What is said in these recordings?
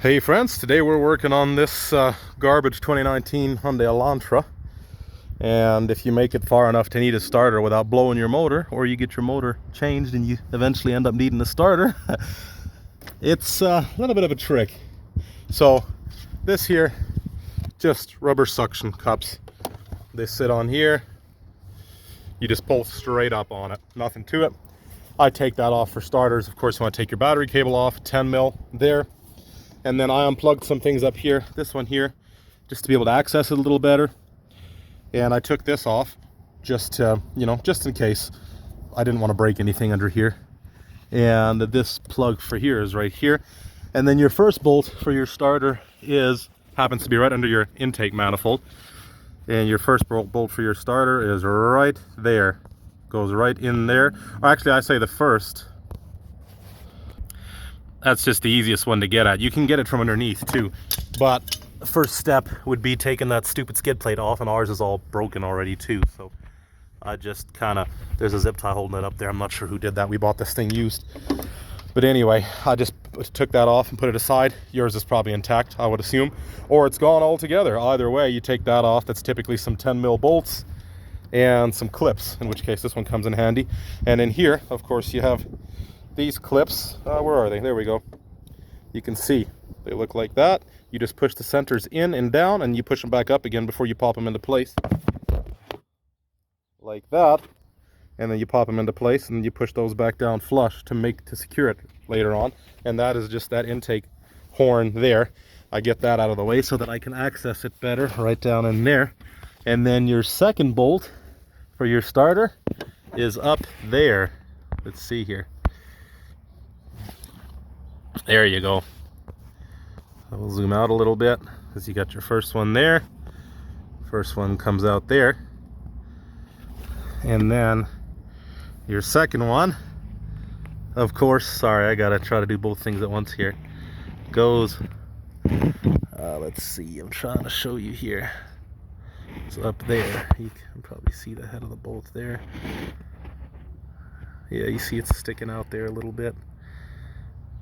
Hey friends, today we're working on this garbage 2019 Hyundai Elantra, and if you make it far enough to need a starter without blowing your motor, or you get your motor changed and you eventually end up needing a starter, it's a little bit of a trick. So this here, just rubber suction cups. They sit on here, you just pull straight up on it, nothing to it. I take that off for starters. Of course, you want to take your battery cable off, 10 mil there. And then I unplugged some things up here, this one here, just to be able to access it a little better. And I took this off just to, just in case I didn't want to break anything under here. And this plug for here is right here. And then your first bolt for your starter happens to be right under your intake manifold. And your first bolt for your starter is right there. Goes right in there. Or actually, I say the first. That's just the easiest one to get at. You can get it from underneath too, but the first step would be taking that stupid skid plate off, and ours is all broken already too. So I just there's a zip tie holding it up there. I'm not sure who did that. We bought this thing used. But anyway, I just took that off and put it aside. Yours is probably intact, I would assume, or it's gone altogether. Either way, you take that off. That's typically some 10 mil bolts and some clips, in which case this one comes in handy. And in here, of course, you have these clips. Where are they? There we go. You can see they look like that. You just push the centers in and down, and you push them back up again before you pop them into place, like that. And then you pop them into place, and you push those back down flush to secure it later on. And that is just that intake horn there. I get that out of the way so that I can access it better right down in there. And then your second bolt for your starter is up there. Let's see here. There you go. I'll zoom out a little bit because you got your first one there. First one comes out there. And then your second one, of course, sorry, I gotta try to do both things at once here, goes, let's see, I'm trying to show you here. It's up there. You can probably see the head of the bolt there. Yeah, you see it's sticking out there a little bit.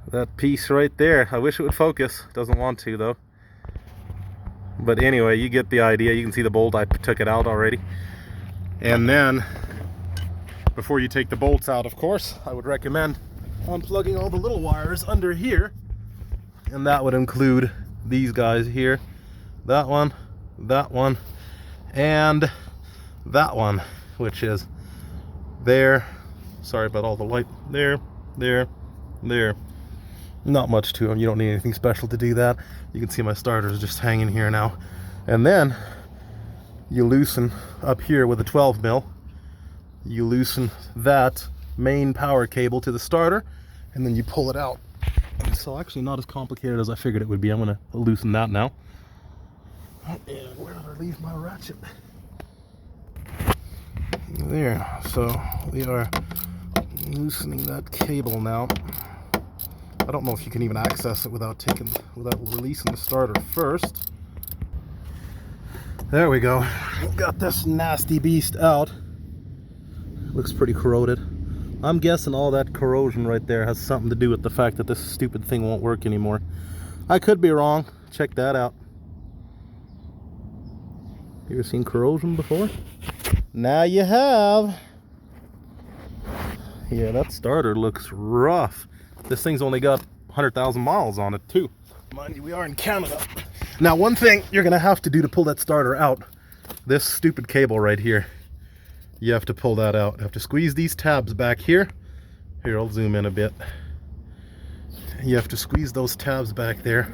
That piece right there, I wish it would focus. Doesn't want to though. But anyway, you get the idea. You can see the bolt, I took it out already. And then before you take the bolts out, of course, I would recommend unplugging all the little wires under here. And that would include these guys here. That one, and that one, which is there. Sorry about all the light. There. Not much to them. You don't need anything special to do that. You can see my starter is just hanging here now. And then you loosen up here with a 12 mil. You loosen that main power cable to the starter, and then you pull it out. So actually not as complicated as I figured it would be. I'm going to loosen that now. And where did I leave my ratchet? There. So we are loosening that cable now. I don't know if you can even access it without releasing the starter first. There we go. Got this nasty beast out. Looks pretty corroded. I'm guessing all that corrosion right there has something to do with the fact that this stupid thing won't work anymore. I could be wrong. Check that out. You ever seen corrosion before? Now you have. Yeah, that starter looks rough. This thing's only got 100,000 miles on it too. Mind you, we are in Canada. Now, one thing you're gonna have to do to pull that starter out, this stupid cable right here, you have to pull that out. You have to squeeze these tabs back here. Here, I'll zoom in a bit. You have to squeeze those tabs back there.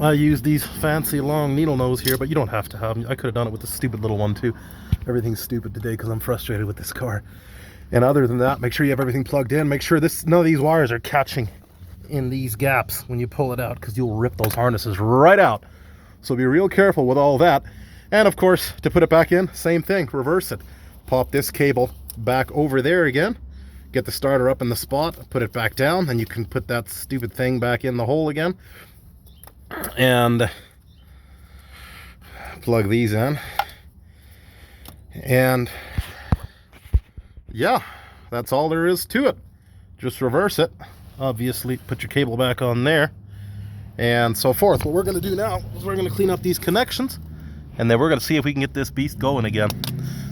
I use these fancy long needle nose here, but you don't have to have them. I could have done it with the stupid little one too. Everything's stupid today because I'm frustrated with this car. And other than that, make sure you have everything plugged in. Make sure none of these wires are catching in these gaps when you pull it out, because you'll rip those harnesses right out. So be real careful with all that. And of course, to put it back in, same thing, reverse it. Pop this cable back over there again. Get the starter up in the spot, put it back down, and you can put that stupid thing back in the hole again. And plug these in. And yeah, that's all there is to it. Just reverse it. Obviously, put your cable back on there. and so forth. What we're going to do now is we're going to clean up these connections, and then we're going to see if we can get this beast going again,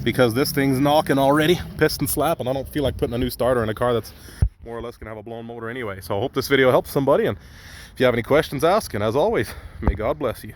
because this thing's knocking already, piston slapping. I don't feel like putting a new starter in a car that's more or less going to have a blown motor anyway. So I hope this video helps somebody, and if you have any questions, ask, and as always, may God bless you.